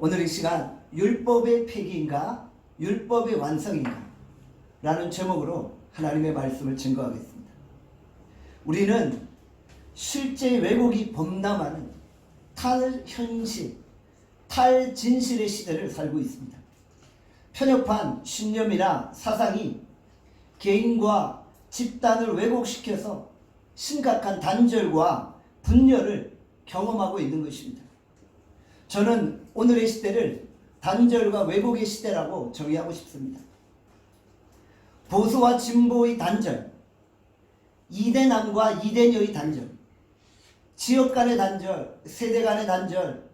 오늘 이 시간 율법의 폐기인가 율법의 완성인가 라는 제목으로 하나님의 말씀을 증거하겠습니다. 우리는 실제 왜곡이 범람하는 탈현실, 탈진실의 시대를 살고 있습니다. 편협한 신념이나 사상이 개인과 집단을 왜곡시켜서 심각한 단절과 분열을 경험하고 있는 것입니다. 저는 오늘의 시대를 단절과 왜곡의 시대라고 정의하고 싶습니다. 보수와 진보의 단절, 이대남과 이대녀의 단절, 지역 간의 단절, 세대 간의 단절,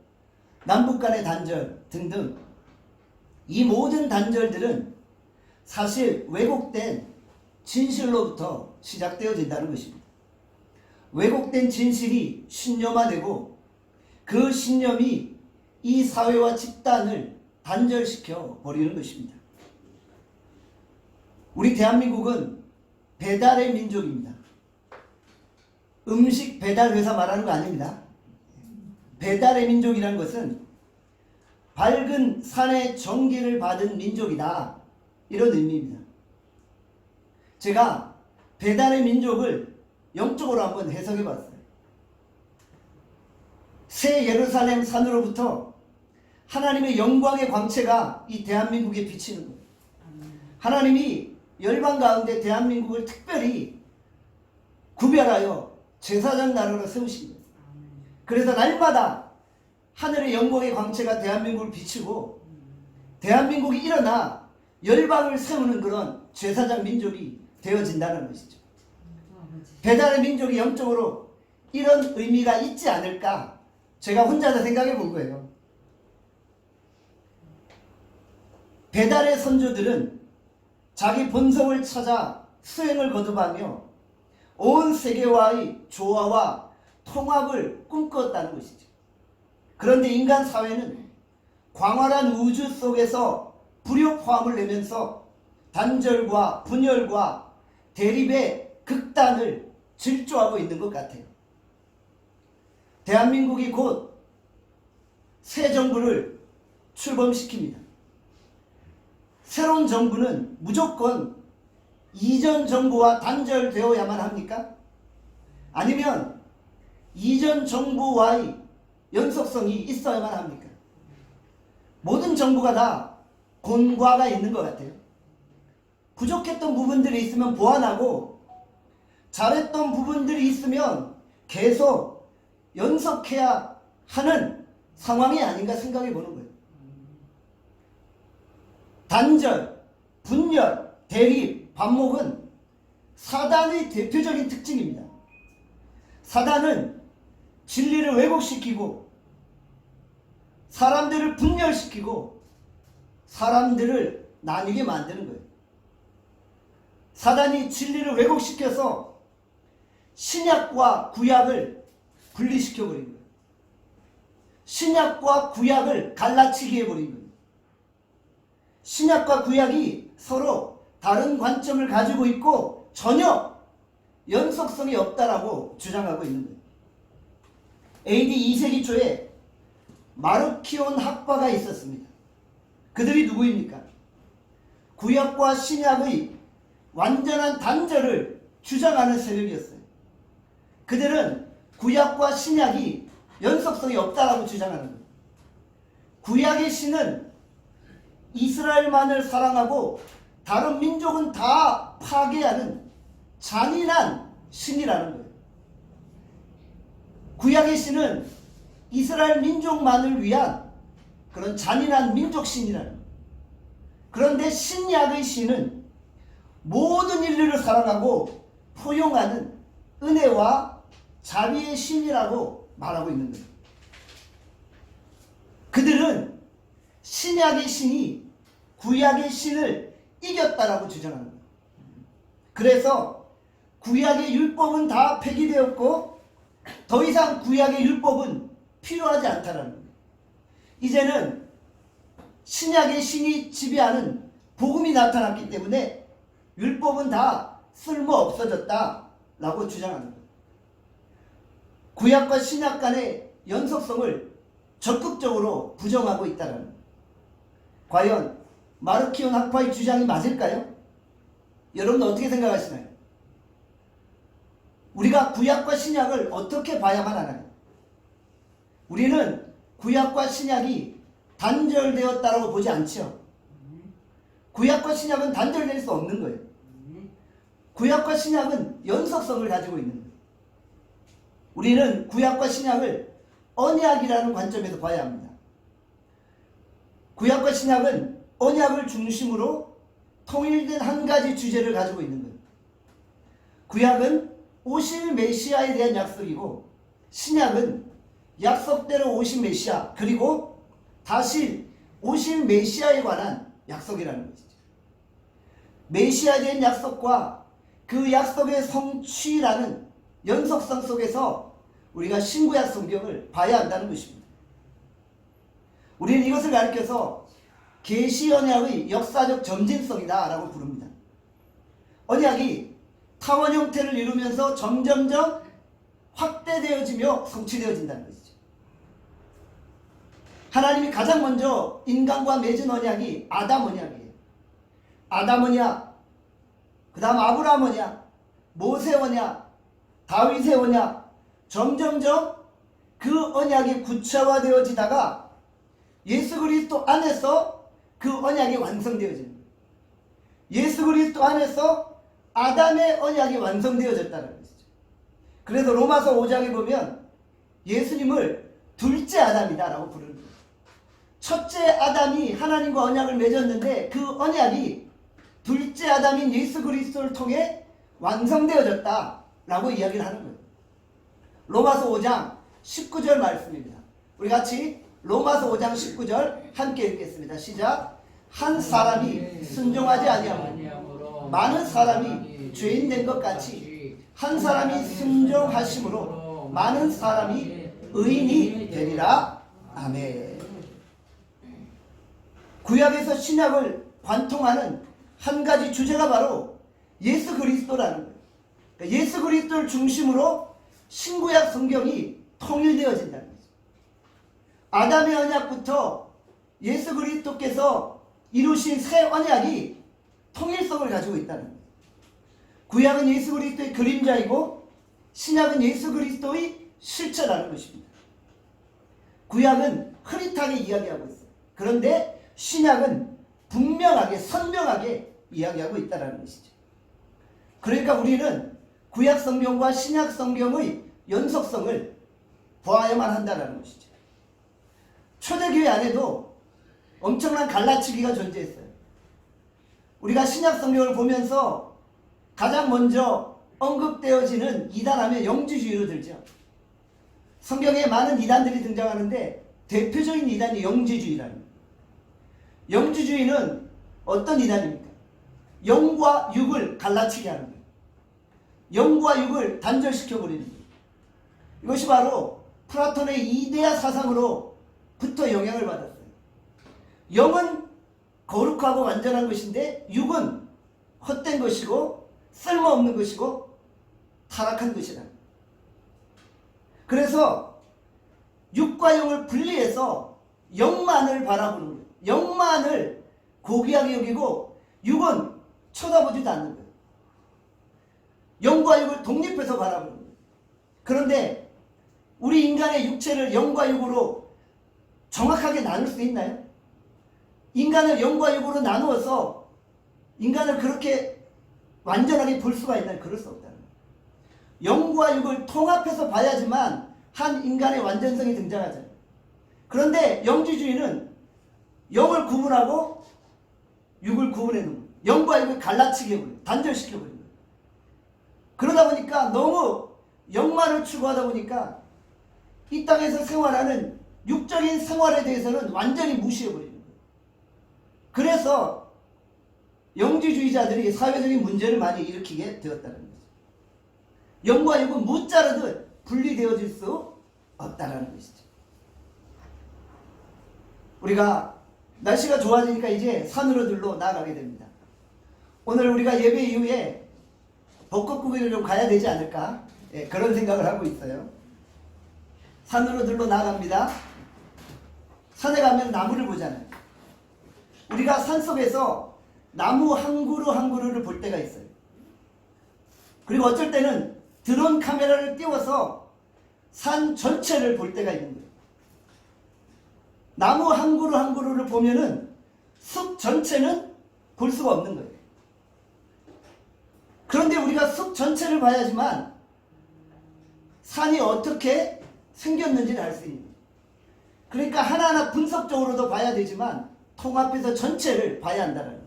남북 간의 단절 등등 이 모든 단절들은 사실 왜곡된 진실로부터 시작되어진다는 것입니다. 왜곡된 진실이 신념화되고 그 신념이 이 사회와 집단을 단절시켜 버리는 것입니다. 우리 대한민국은 배달의 민족입니다. 음식 배달 회사 말하는 거 아닙니다. 배달의 민족이라는 것은 밝은 산의 전기를 받은 민족이다, 이런 의미입니다. 제가 배달의 민족을 영적으로 한번 해석해 봤어요. 새 예루살렘 산으로부터 하나님의 영광의 광채가 이 대한민국에 비치는 거예요. 하나님이 열방 가운데 대한민국을 특별히 구별하여 제사장 나라로 세우신 거예요. 그래서 날마다 하늘의 영광의 광채가 대한민국을 비추고 대한민국이 일어나 열방을 세우는 그런 제사장 민족이 되어진다는 것이죠. 배달의 민족이 영적으로 이런 의미가 있지 않을까, 제가 혼자서 생각해 본 거예요. 배달의 선조들은 자기 본성을 찾아 수행을 거듭하며 온 세계와의 조화와 통합을 꿈꿨다는 것이죠. 그런데 인간 사회는 광활한 우주 속에서 불협화음을 내면서 단절과 분열과 대립의 극단을 질주하고 있는 것 같아요. 대한민국이 곧 새 정부를 출범시킵니다. 새로운 정부는 무조건 이전 정부와 단절되어야만 합니까? 아니면 이전 정부와의 연속성이 있어야만 합니까? 모든 정부가 다 곤과가 있는 것 같아요. 부족했던 부분들이 있으면 보완하고 잘했던 부분들이 있으면 계속 연속해야 하는 상황이 아닌가 생각해 보는 거예요. 단절, 분열, 대립, 반목은 사단의 대표적인 특징입니다. 사단은 진리를 왜곡시키고 사람들을 분열시키고 사람들을 나뉘게 만드는 거예요. 사단이 진리를 왜곡시켜서 신약과 구약을 분리시켜버린 거예요. 신약과 구약을 갈라치게 해버린 거예요. 신약과 구약이 서로 다른 관점을 가지고 있고 전혀 연속성이 없다라고 주장하고 있는 거예요. AD 2세기 초에 마르키온 학파가 있었습니다. 그들이 누구입니까? 구약과 신약의 완전한 단절을 주장하는 세력이었어요. 그들은 구약과 신약이 연속성이 없다라고 주장하는 거예요. 구약의 신은 이스라엘만을 사랑하고 다른 민족은 다 파괴하는 잔인한 신이라는 거예요. 구약의 신은 이스라엘 민족만을 위한 그런 잔인한 민족신이라는 거예요. 그런데 신약의 신은 모든 인류를 사랑하고 포용하는 은혜와 자비의 신이라고 말하고 있는 거예요. 그들은 신약의 신이 구약의 신을 이겼다라고 주장하는 거예요. 그래서 구약의 율법은 다 폐기되었고 더 이상 구약의 율법은 필요하지 않다라는 거예요. 이제는 신약의 신이 지배하는 복음이 나타났기 때문에 율법은 다 쓸모 없어졌다라고 주장하는 거예요. 구약과 신약 간의 연속성을 적극적으로 부정하고 있다는 거예요. 과연 마르키온 학파의 주장이 맞을까요? 여러분 어떻게 생각하시나요? 우리가 구약과 신약을 어떻게 봐야만 하나요? 우리는 구약과 신약이 단절되었다고 보지 않죠. 구약과 신약은 단절될 수 없는 거예요. 구약과 신약은 연속성을 가지고 있는 거예요. 우리는 구약과 신약을 언약이라는 관점에서 봐야 합니다. 구약과 신약은 언약을 중심으로 통일된 한 가지 주제를 가지고 있는 거예요. 구약은 오실 메시아에 대한 약속이고 신약은 약속대로 오신 메시아 그리고 다시 오실 메시아에 관한 약속이라는 것이죠. 메시아에 대한 약속과 그 약속의 성취라는 연속성 속에서 우리가 신구약 성경을 봐야 한다는 것입니다. 우리는 이것을 가리켜서 계시 언약의 역사적 점진성이다 라고 부릅니다. 언약이 타원 형태를 이루면서 점점점 확대되어지며 성취되어진다는 것이죠. 하나님이 가장 먼저 인간과 맺은 언약이 아담 언약이에요. 아담 언약, 그 다음 아브라함 언약, 모세 언약, 다윗의 언약, 점점점 그 언약이 구체화되어지다가 예수 그리스도 안에서 그 언약이 완성되어지는 거예요. 예수 그리스도 안에서 아담의 언약이 완성되어졌다는 것이죠. 그래서 로마서 5장에 보면 예수님을 둘째 아담이다라고 부르는 거예요. 첫째 아담이 하나님과 언약을 맺었는데 그 언약이 둘째 아담인 예수 그리스도를 통해 완성되어졌다라고 이야기를 하는 거예요. 로마서 5장 19절 말씀입니다. 우리 같이 로마서 5장 19절 함께 읽겠습니다. 시작. 한 사람이 순종하지 아니하므로 많은 사람이 죄인 된 것 같이 한 사람이 순종하심으로 많은 사람이 의인이 되리라. 아멘. 구약에서 신약을 관통하는 한 가지 주제가 바로 예수 그리스도라는 거예요. 그러니까 예수 그리스도를 중심으로 신구약 성경이 통일되어진다는 거죠. 아담의 언약부터 예수 그리스도께서 이루신 새 언약이 통일성을 가지고 있다는 거예요. 구약은 예수 그리스도의 그림자이고 신약은 예수 그리스도의 실체라는 것입니다. 구약은 흐릿하게 이야기하고 있어요. 그런데 신약은 분명하게 선명하게 이야기하고 있다는 것이죠. 그러니까 우리는 구약 성경과 신약 성경의 연속성을 보아야만 한다는 것이죠. 초대교회 안에도 엄청난 갈라치기가 존재했어요. 우리가 신약 성경을 보면서 가장 먼저 언급되어지는 이단하면 영지주의로 들죠. 성경에 많은 이단들이 등장하는데 대표적인 이단이 영지주의라는 거예요. 영지주의는 어떤 이단입니까? 영과 육을 갈라치게 하는 거예요. 영과 육을 단절시켜버리는 거예요. 이것이 바로 플라톤의 이데아 사상으로부터 영향을 받았어요. 영은 거룩하고 완전한 것인데 육은 헛된 것이고 쓸모없는 것이고 타락한 것이다. 그래서 육과 영을 분리해서 영만을 바라보는 거예요. 영만을 고귀하게 여기고 육은 쳐다보지도 않는 거예요. 영과 육을 독립해서 바라보는 거예요. 그런데 우리 인간의 육체를 영과 육으로 정확하게 나눌 수 있나요? 인간을 영과 육으로 나누어서 인간을 그렇게 완전하게 볼 수가 있나요? 그럴 수 없다는 거예요. 영과 육을 통합해서 봐야지만 한 인간의 완전성이 등장하죠. 그런데 영지주의는 영을 구분하고 육을 구분해 놓은 거예요. 영과 육을 갈라치게 해버려요. 단절시켜버려요. 그러다 보니까 너무 영만을 추구하다 보니까 이 땅에서 생활하는 육적인 생활에 대해서는 완전히 무시해버리는 거예요. 그래서 영지주의자들이 사회적인 문제를 많이 일으키게 되었다는 거죠. 영과 육은 무자르듯 분리되어질 수 없다는 것이죠. 우리가 날씨가 좋아지니까 이제 산으로 들러 나아가게 됩니다. 오늘 우리가 예배 이후에 벚꽃 구경을 좀 가야 되지 않을까? 그런 생각을 하고 있어요. 산으로 들러 나아갑니다. 산에 가면 나무를 보잖아요. 우리가 산속에서 나무 한 그루 한 그루를 볼 때가 있어요. 그리고 어쩔 때는 드론 카메라를 띄워서 산 전체를 볼 때가 있는 거예요. 나무 한 그루 한 그루를 보면은 숲 전체는 볼 수가 없는 거예요. 그런데 우리가 숲 전체를 봐야지만 산이 어떻게 생겼는지를 알 수 있는 거예요. 그러니까 하나하나 분석적으로도 봐야 되지만 통합해서 전체를 봐야 한다는 거예요.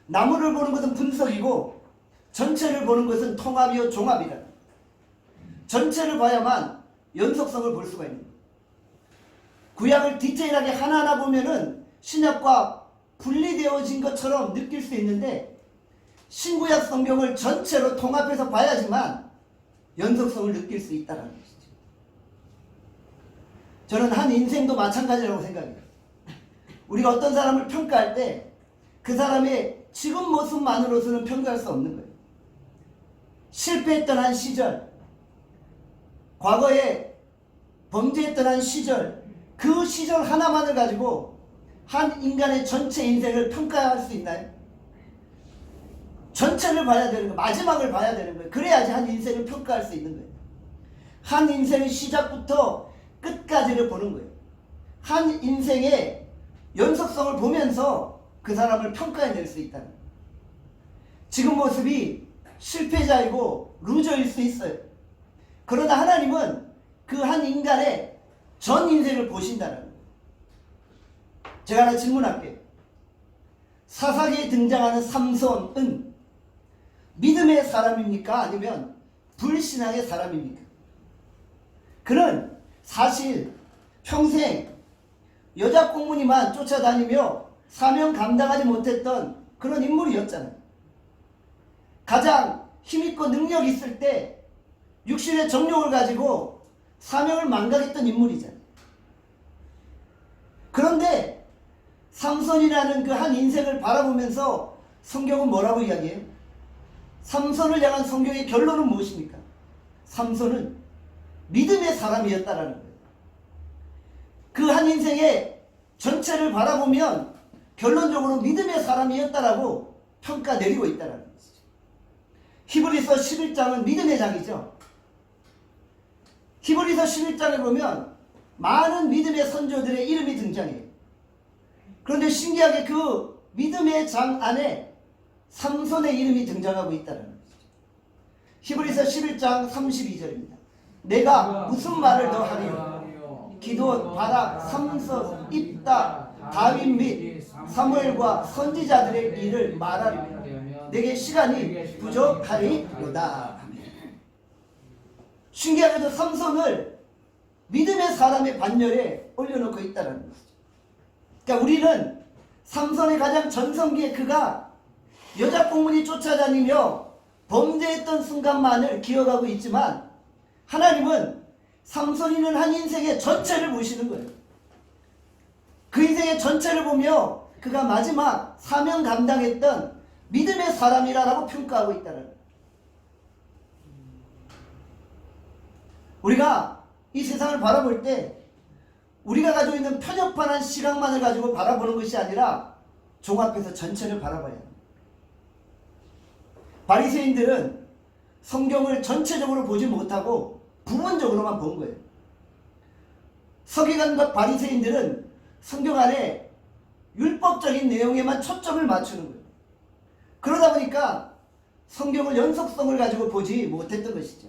나무를 보는 것은 분석이고 전체를 보는 것은 통합이요 종합이다. 전체를 봐야만 연속성을 볼 수가 있는 거예요. 구약을 디테일하게 하나하나 보면은 신약과 분리되어진 것처럼 느낄 수 있는데 신구약 성경을 전체로 통합해서 봐야지만 연속성을 느낄 수 있다는 것이죠. 저는 한 인생도 마찬가지라고 생각해요. 우리가 어떤 사람을 평가할 때 그 사람의 지금 모습만으로서는 평가할 수 없는 거예요. 실패했던 한 시절, 과거에 범죄했던 한 시절, 그 시절 하나만을 가지고 한 인간의 전체 인생을 평가할 수 있나요? 전체를 봐야 되는 거예요. 마지막을 봐야 되는 거예요. 그래야지 한 인생을 평가할 수 있는 거예요. 한 인생의 시작부터 끝까지를 보는 거예요. 한 인생의 연속성을 보면서 그 사람을 평가해낼 수 있다는 거예요. 지금 모습이 실패자이고 루저일 수 있어요. 그러나 하나님은 그 한 인간의 전 인생을 보신다는 거예요. 제가 하나 질문할게요. 사사기에 등장하는 삼손은 믿음의 사람입니까? 아니면 불신앙의 사람입니까? 그는 사실 평생 여자 꽁무니만 쫓아다니며 사명 감당하지 못했던 그런 인물이었잖아요. 가장 힘있고 능력 있을 때 육신의 정욕을 가지고 사명을 망각했던 인물이잖아요. 그런데 삼손이라는 그 한 인생을 바라보면서 성경은 뭐라고 이야기해요? 삼손을 향한 성경의 결론은 무엇입니까? 삼손은 믿음의 사람이었다라는 거예요. 그 한 인생의 전체를 바라보면 결론적으로 믿음의 사람이었다라고 평가 내리고 있다는 것이죠. 히브리서 11장은 믿음의 장이죠. 히브리서 11장에 보면 많은 믿음의 선조들의 이름이 등장해요. 그런데 신기하게 그 믿음의 장 안에 삼손의 이름이 등장하고 있다는 것이죠. 히브리서 11장 32절입니다. 내가 무슨 말을 더 하리요? 기드온, 바락, 삼손, 입다, 다윗 및 사무엘과 선지자들의 일을 말하리라. 내게 시간이 부족하리로다. 신기하게도 삼손을 믿음의 사람의 반열에 올려놓고 있다는 것이죠. 그러니까 우리는 삼손의 가장 전성기에 그가 여자 꽁무니 쫓아다니며 범죄했던 순간만을 기억하고 있지만 하나님은 삼손이는 한 인생의 전체를 보시는 거예요. 그 인생의 전체를 보며 그가 마지막 사명 감당했던 믿음의 사람이라고 평가하고 있다는 거예요. 우리가 이 세상을 바라볼 때 우리가 가지고 있는 편협한 시각만을 가지고 바라보는 것이 아니라 종합해서 전체를 바라봐야 합니다. 바리새인들은 성경을 전체적으로 보지 못하고 부분적으로만 본 거예요. 서기관과 바리새인들은 성경 안에 율법적인 내용에만 초점을 맞추는 거예요. 그러다 보니까 성경을 연속성을 가지고 보지 못했던 것이죠.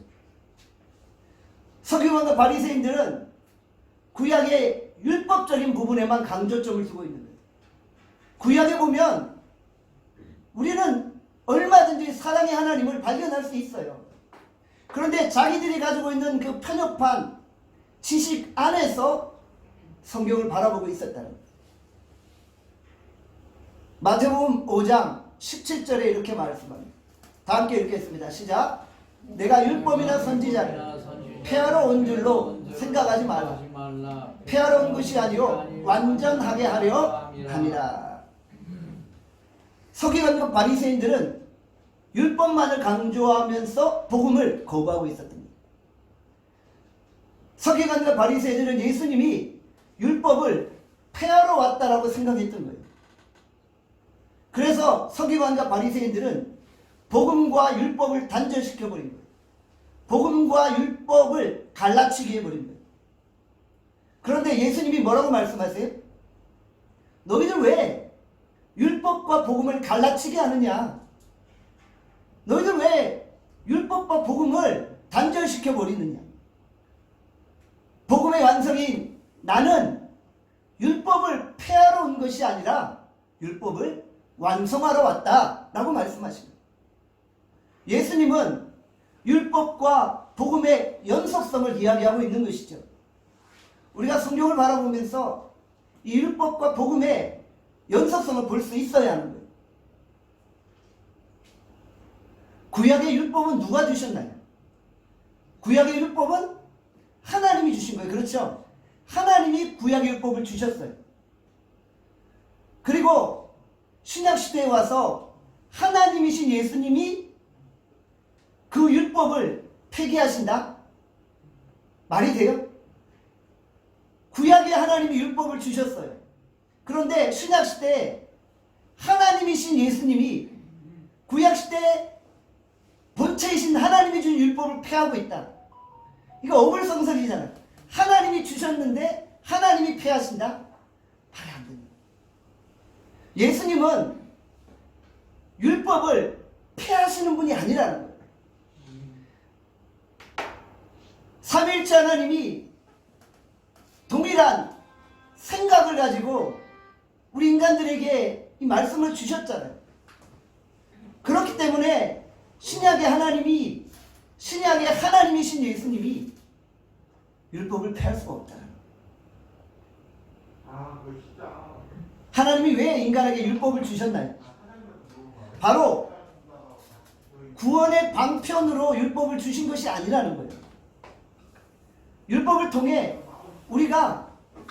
서기관과 바리새인들은 구약의 율법적인 부분에만 강조점을 두고 있는 거예요. 구약에 보면 우리는 얼마든지 사랑의 하나님을 발견할 수 있어요. 그런데 자기들이 가지고 있는 그 편협한 지식 안에서 성경을 바라보고 있었다는 거예요. 마태복음 5장 17절에 이렇게 말씀합니다. 다 함께 읽겠습니다. 시작. 내가 율법이나 선지자를 폐하러 온 줄로 생각하지 말라. 폐하러 온 것이 아니요 완전하게 하려 함이라. 서기관과 바리새인들은 율법만을 강조하면서 복음을 거부하고 있었던 거예요. 서기관과 바리새인들은 예수님이 율법을 폐하러 왔다라고 생각했던 거예요. 그래서 서기관과 바리새인들은 복음과 율법을 단절시켜버린 거예요. 복음과 율법을 갈라치게 해버린 거예요. 그런데 예수님이 뭐라고 말씀하세요? 너희들 왜 율법과 복음을 갈라치게 하느냐? 너희들 왜 율법과 복음을 단절시켜 버리느냐? 복음의 완성인 나는 율법을 폐하러 온 것이 아니라 율법을 완성하러 왔다라고 말씀하십니다. 예수님은 율법과 복음의 연속성을 이야기하고 있는 것이죠. 우리가 성경을 바라보면서 이 율법과 복음의 연속성을 볼 수 있어야 하는 거예요. 구약의 율법은 누가 주셨나요? 구약의 율법은 하나님이 주신 거예요. 그렇죠? 하나님이 구약의 율법을 주셨어요. 그리고 신약시대에 와서 하나님이신 예수님이 그 율법을 폐기하신다? 말이 돼요? 구약에 하나님이 율법을 주셨어요. 그런데 신약시대에 하나님이신 예수님이 구약시대에 본체이신 하나님이 준 율법을 폐하고 있다. 이거 어불성설이잖아요. 하나님이 주셨는데 하나님이 폐하신다? 말이 안 됩니다. 예수님은 율법을 폐하시는 분이 아니라는 거예요. 삼위일체 하나님이 동일한 생각을 가지고 우리 인간들에게 이 말씀을 주셨잖아요. 그렇기 때문에 신약의 하나님이신 예수님이 율법을 폐할 수가 없다는 거예요. 하나님이 왜 인간에게 율법을 주셨나요? 바로 구원의 방편으로 율법을 주신 것이 아니라는 거예요. 율법을 통해 우리가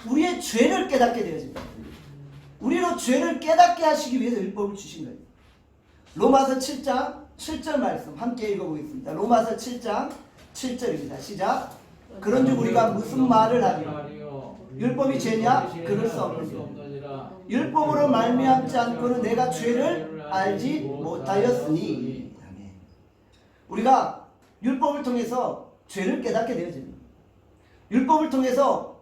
우리의 죄를 깨닫게 되어집니다. 우리로 죄를 깨닫게 하시기 위해서 율법을 주신 거예요. 로마서 7장 7절 말씀 함께 읽어보겠습니다. 로마서 7장 7절입니다. 시작. 그런즉 우리가 무슨 말을 하리요? 율법이 죄냐? 그럴 수 없느니라. 율법으로 말미암지 않고는 내가 죄를 알지 못하였으니. 우리가 율법을 통해서 죄를 깨닫게 되어집니다. 율법을 통해서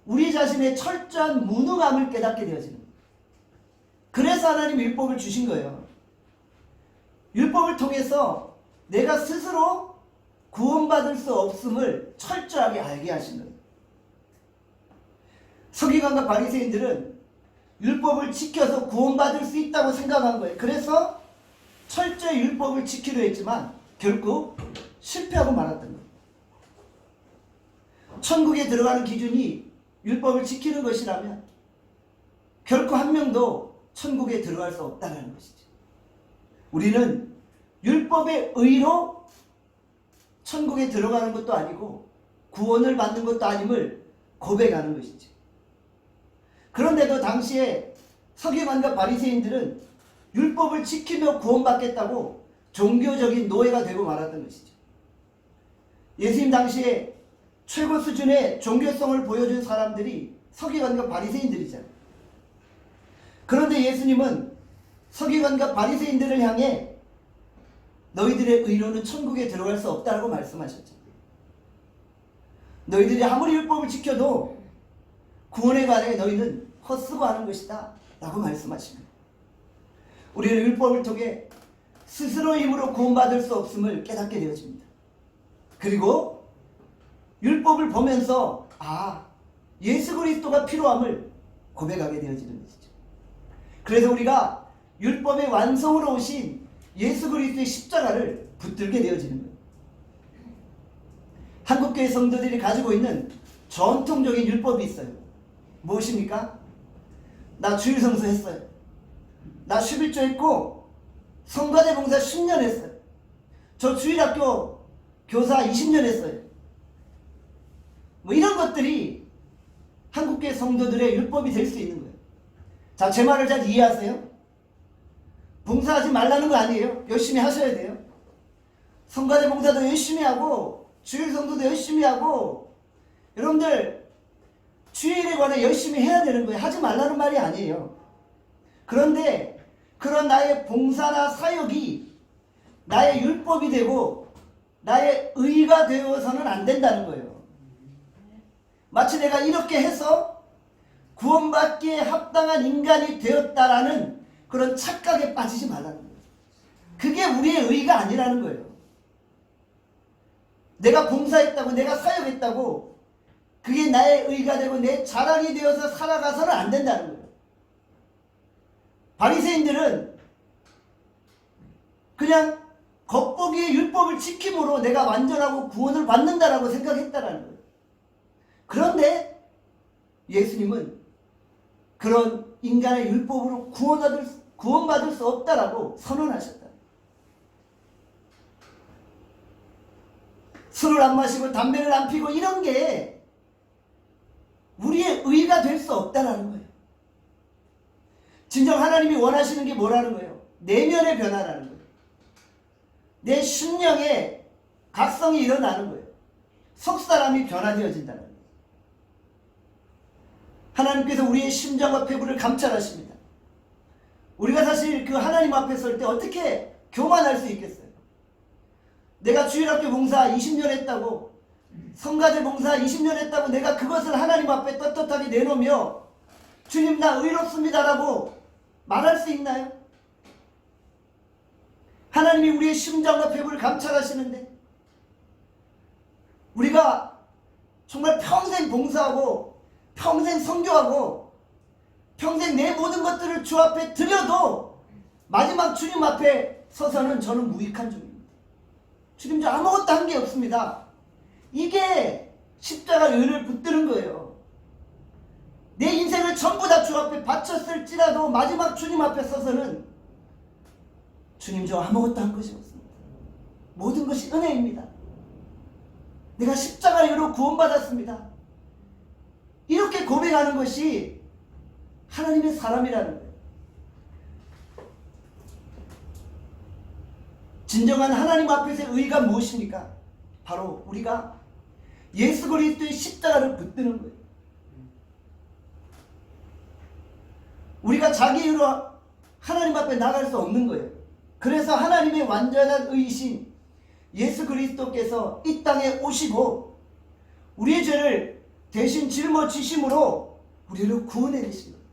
우리 자신의 철저한 무능함을 깨닫게 되어집니다. 그래서 하나님이 율법을 주신 거예요. 율법을 통해서 내가 스스로 구원받을 수 없음을 철저하게 알게 하신 거예요. 서기관과 바리새인들은 율법을 지켜서 구원받을 수 있다고 생각한 거예요. 그래서 철저히 율법을 지키려 했지만 결국 실패하고 말았던 거예요. 천국에 들어가는 기준이 율법을 지키는 것이라면 결코 한 명도 천국에 들어갈 수 없다는 것이죠. 우리는 율법의 의로 천국에 들어가는 것도 아니고 구원을 받는 것도 아님을 고백하는 것이죠. 그런데도 당시에 서기관과 바리새인들은 율법을 지키며 구원받겠다고 종교적인 노예가 되고 말았던 것이죠. 예수님 당시에 최고 수준의 종교성을 보여준 사람들이 서기관과 바리새인들이잖아요. 그런데 예수님은 서기관과 바리새인들을 향해 너희들의 의로는 천국에 들어갈 수 없다고 말씀하셨죠. 너희들이 아무리 율법을 지켜도 구원에 관해 너희는 헛수고하는 것이다 라고 말씀하십니다. 우리는 율법을 통해 스스로 힘으로 구원받을 수 없음을 깨닫게 되어집니다. 그리고 율법을 보면서 예수 그리스도가 필요함을 고백하게 되어지는 것이죠. 그래서 우리가 율법의 완성으로 오신 예수 그리스도의 십자가를 붙들게 되어지는 거예요. 한국교회 성도들이 가지고 있는 전통적인 율법이 있어요. 무엇입니까? 나 주일 성수 했어요. 나 11조 했고 성가대 봉사 10년 했어요. 저 주일학교 교사 20년 했어요. 이런 것들이 한국교회 성도들의 율법이 될 수 있는 거예요. 자, 제 말을 잘 이해하세요? 봉사하지 말라는 거 아니에요. 열심히 하셔야 돼요. 성가대 봉사도 열심히 하고 주일 성도도 열심히 하고 여러분들 주일에 관해 열심히 해야 되는 거예요. 하지 말라는 말이 아니에요. 그런데 그런 나의 봉사나 사역이 나의 율법이 되고 나의 의가 되어서는 안 된다는 거예요. 마치 내가 이렇게 해서 구원받기에 합당한 인간이 되었다라는 그런 착각에 빠지지 말라는 거예요. 그게 우리의 의가 아니라는 거예요. 내가 봉사했다고, 내가 사역했다고 그게 나의 의가 되고 내 자랑이 되어서 살아가서는 안 된다는 거예요. 바리새인들은 그냥 겉보기에 율법을 지킴으로 내가 완전하고 구원을 받는다라고 생각했다라는 거예요. 그런데 예수님은 그런 인간의 율법으로 구원받을 수 없다라고 선언하셨다. 술을 안 마시고 담배를 안 피고 이런 게 우리의 의가 될 수 없다라는 거예요. 진정 하나님이 원하시는 게 뭐라는 거예요? 내면의 변화라는 거예요. 내 심령의 각성이 일어나는 거예요. 속사람이 변화되어진다는 거예요. 하나님께서 우리의 심장과 폐부를 감찰하십니다. 우리가 사실 그 하나님 앞에 설 때 어떻게 교만할 수 있겠어요? 내가 주일학교 봉사 20년 했다고, 성가대 봉사 20년 했다고 내가 그것을 하나님 앞에 떳떳하게 내놓으며 주님 나 의롭습니다라고 말할 수 있나요? 하나님이 우리의 심장과 폐부를 감찰하시는데 우리가 정말 평생 봉사하고 평생 선교하고 평생 내 모든 것들을 주 앞에 드려도 마지막 주님 앞에 서서는 저는 무익한 중입니다. 주님 저 아무것도 한 게 없습니다. 이게 십자가 의를 붙드는 거예요. 내 인생을 전부 다 주 앞에 바쳤을지라도 마지막 주님 앞에 서서는 주님 저 아무것도 한 것이 없습니다. 모든 것이 은혜입니다. 내가 십자가 의로 구원받았습니다. 이렇게 고백하는 것이 하나님의 사람이라는 거예요. 진정한 하나님 앞에서의 의가 무엇입니까? 바로 우리가 예수 그리스도의 십자가를 붙드는 거예요. 우리가 자기 의로 하나님 앞에 나갈 수 없는 거예요. 그래서 하나님의 완전한 의이신 예수 그리스도께서 이 땅에 오시고 우리의 죄를 대신 짊어지심으로 우리를 구원해내신 거예요.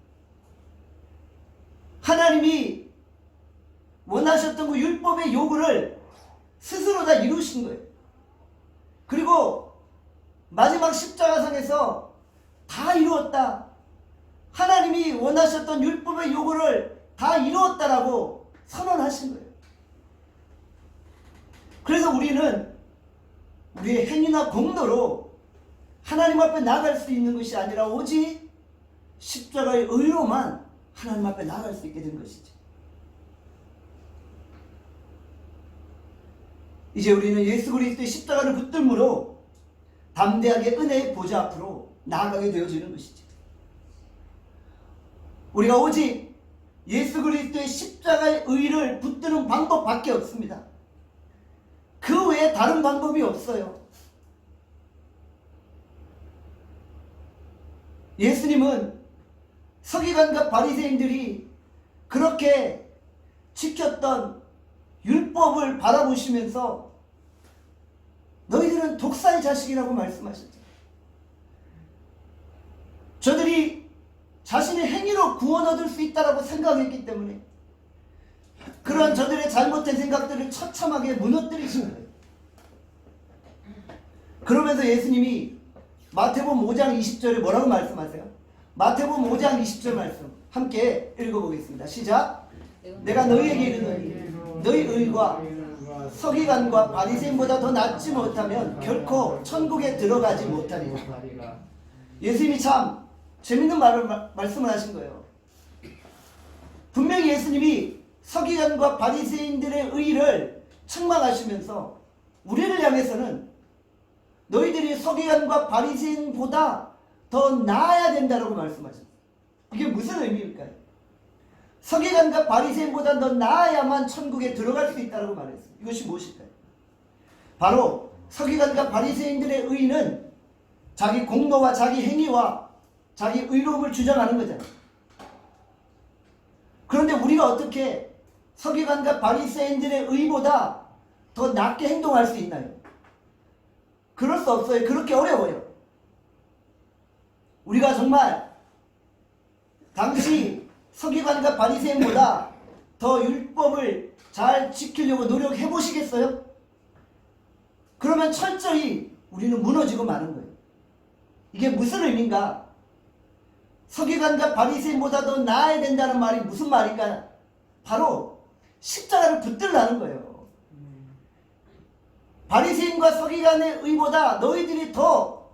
하나님이 원하셨던 그 율법의 요구를 스스로 다 이루신 거예요. 그리고 마지막 십자가상에서 다 이루었다. 하나님이 원하셨던 율법의 요구를 다 이루었다라고 선언하신 거예요. 그래서 우리는 우리의 행위나 공로로 하나님 앞에 나갈 수 있는 것이 아니라 오직 십자가의 의로만 하나님 앞에 나갈 수 있게 된 것이죠. 이제 우리는 예수 그리스도의 십자가를 붙들므로 담대하게 은혜의 보좌 앞으로 나아가게 되어지는 것이죠. 우리가 오직 예수 그리스도의 십자가의 의를 붙드는 방법밖에 없습니다. 그 외에 다른 방법이 없어요. 예수님은 서기관과 바리새인들이 그렇게 지켰던 율법을 바라보시면서 너희들은 독사의 자식이라고 말씀하셨죠. 저들이 자신의 행위로 구원 얻을 수 있다고 생각했기 때문에 그런 저들의 잘못된 생각들을 처참하게 무너뜨리신 거예요. 그러면서 예수님이 마태복음 5장 20절에 뭐라고 말씀하세요? 마태복음 5장 20절 말씀 함께 읽어보겠습니다. 시작. 내가 너희에게 이르노니 너희 의가 서기관과 바리새인보다 더 낫지 못하면 결코 천국에 들어가지 못하리라. 예수님이 참 재밌는 말씀을 하신 거예요. 분명히 예수님이 서기관과 바리새인들의 의를 책망하시면서 우리를 향해서는 너희들이 서기관과 바리새인보다 더 나아야 된다고 말씀하셨어요. 이게 무슨 의미일까요? 서기관과 바리새인보다 더 나아야만 천국에 들어갈 수 있다고 말했어요. 이것이 무엇일까요? 바로 서기관과 바리새인들의 의는 자기 공로와 자기 행위와 자기 의로움을 주장하는 거잖아요. 그런데 우리가 어떻게 서기관과 바리새인들의 의보다 더 낫게 행동할 수 있나요? 그럴 수 없어요. 그렇게 어려워요. 우리가 정말 당시 서기관과 바리새인보다 더 율법을 잘 지키려고 노력해 보시겠어요? 그러면 철저히 우리는 무너지고 마는 거예요. 이게 무슨 의미인가? 서기관과 바리새인보다 더 나아야 된다는 말이 무슨 말인가? 바로 십자가를 붙들라는 거예요. 바리새인과 서기관의 의보다 너희들이 더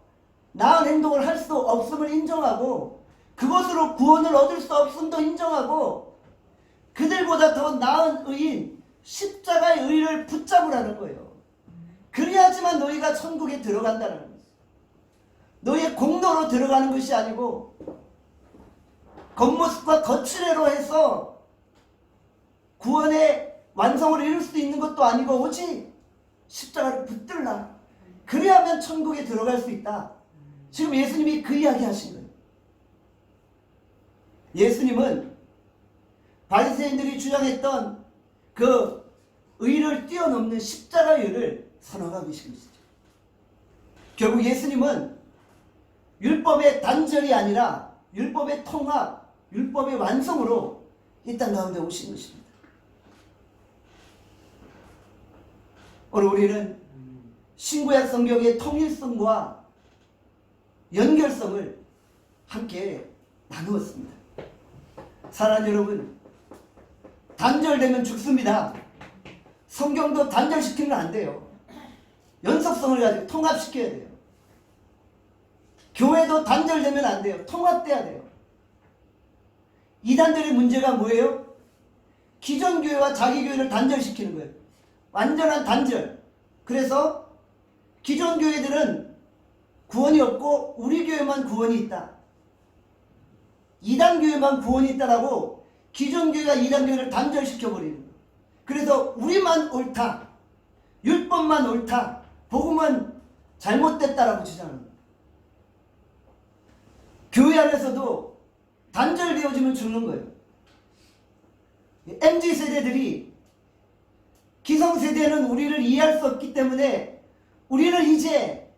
나은 행동을 할 수 없음을 인정하고 그것으로 구원을 얻을 수 없음도 인정하고 그들보다 더 나은 의인 십자가의 의를 붙잡으라는 거예요. 그래야지만 너희가 천국에 들어간다는 거예요. 너희의 공로로 들어가는 것이 아니고 겉모습과 거칠애로 해서 구원의 완성을 이룰 수 있는 것도 아니고 오직 십자가를 붙들라. 그래야만 천국에 들어갈 수 있다. 지금 예수님이 그 이야기 하신 거예요. 예수님은 바리새인들이 주장했던 그 의를 뛰어넘는 십자가의 의를 선언하고 계신 것이죠. 결국 예수님은 율법의 단절이 아니라 율법의 통합, 율법의 완성으로 이 땅 가운데 오신 것입니다. 오늘 우리는 신구약 성경의 통일성과 연결성을 함께 나누었습니다. 사랑하는 여러분, 단절되면 죽습니다. 성경도 단절시키면 안 돼요. 연속성을 가지고 통합시켜야 돼요. 교회도 단절되면 안 돼요. 통합돼야 돼요. 이단들의 문제가 뭐예요? 기존 교회와 자기 교회를 단절시키는 거예요. 완전한 단절. 그래서 기존 교회들은 구원이 없고 우리 교회만 구원이 있다. 이단 교회만 구원이 있다라고 기존 교회가 이단 교회를 단절시켜버리는 거예요. 그래서 우리만 옳다. 율법만 옳다. 복음은 잘못됐다라고 주장하는 거예요. 교회 안에서도 단절되어지면 죽는 거예요. MZ세대들이 기성세대는 우리를 이해할 수 없기 때문에 우리는 이제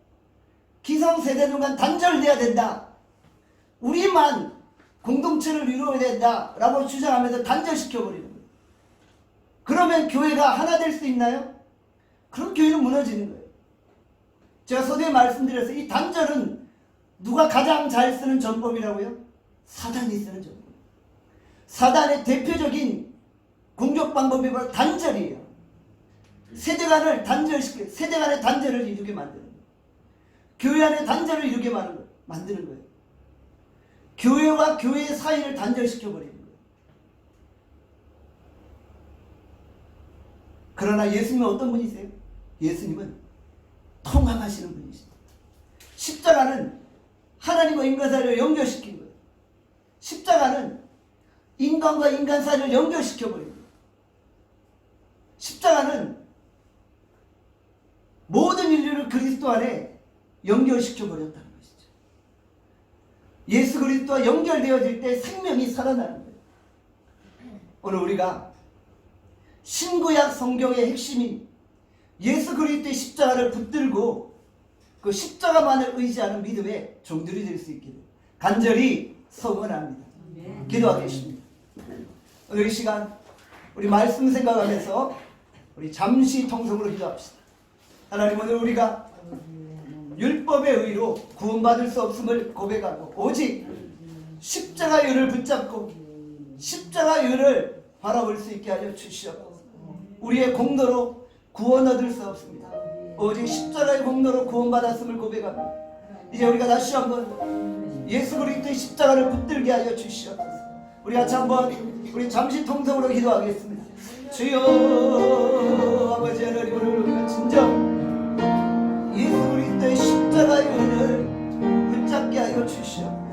기성세대들과 단절돼야 된다. 우리만 공동체를 이루어야 된다 라고 주장하면서 단절시켜버리는 거예요. 그러면 교회가 하나 될 수 있나요? 그럼 교회는 무너지는 거예요. 제가 서두에 말씀드렸어요. 이 단절은 누가 가장 잘 쓰는 전법이라고요? 사단이 쓰는 전법. 사단의 대표적인 공격 방법이 바로 단절이에요. 세대 간을 단절시켜, 세대 간의 단절을 이루게 만드는 거예요. 교회 안의 단절을 이루게 만드는 거예요. 교회와 교회의 사이를 단절시켜버리는 거예요. 그러나 예수님은 어떤 분이세요? 예수님은 통합하시는 분이십니다. 십자가는 하나님과 인간 사이를 연결시킨 거예요. 십자가는 인간과 인간 사이를 연결시켜버린 거예요. 십자가는 모든 인류를 그리스도 안에 연결시켜버렸다는 것이죠. 예수 그리스도와 연결되어질 때 생명이 살아나는 거예요. 오늘 우리가 신구약 성경의 핵심인 예수 그리스도의 십자가를 붙들고 그 십자가만을 의지하는 믿음의 종들이 될 수 있기를 간절히 소원합니다. 기도하겠습니다. 오늘 이 시간 우리 말씀 생각하면서 우리 잠시 통성으로 기도합시다. 하나님, 오늘 우리가 율법의 의로 구원받을 수 없음을 고백하고 오직 십자가의 의를 붙잡고 십자가의 의를 바라볼 수 있게 하여 주시옵소서. 우리의 공로로 구원 얻을 수 없습니다. 오직 십자가의 공로로 구원받았음을 고백합니다. 이제 우리가 다시 한번 예수 그리스도의 십자가를 붙들게 하여 주시옵소서. 우리 같이 한번 우리 잠시 통성으로 기도하겠습니다. 주여, 아버지 하나님, 오늘 우리가 진정 예수 그리스도의 십자가의 은혜를 붙잡게 하여 주시옵소서.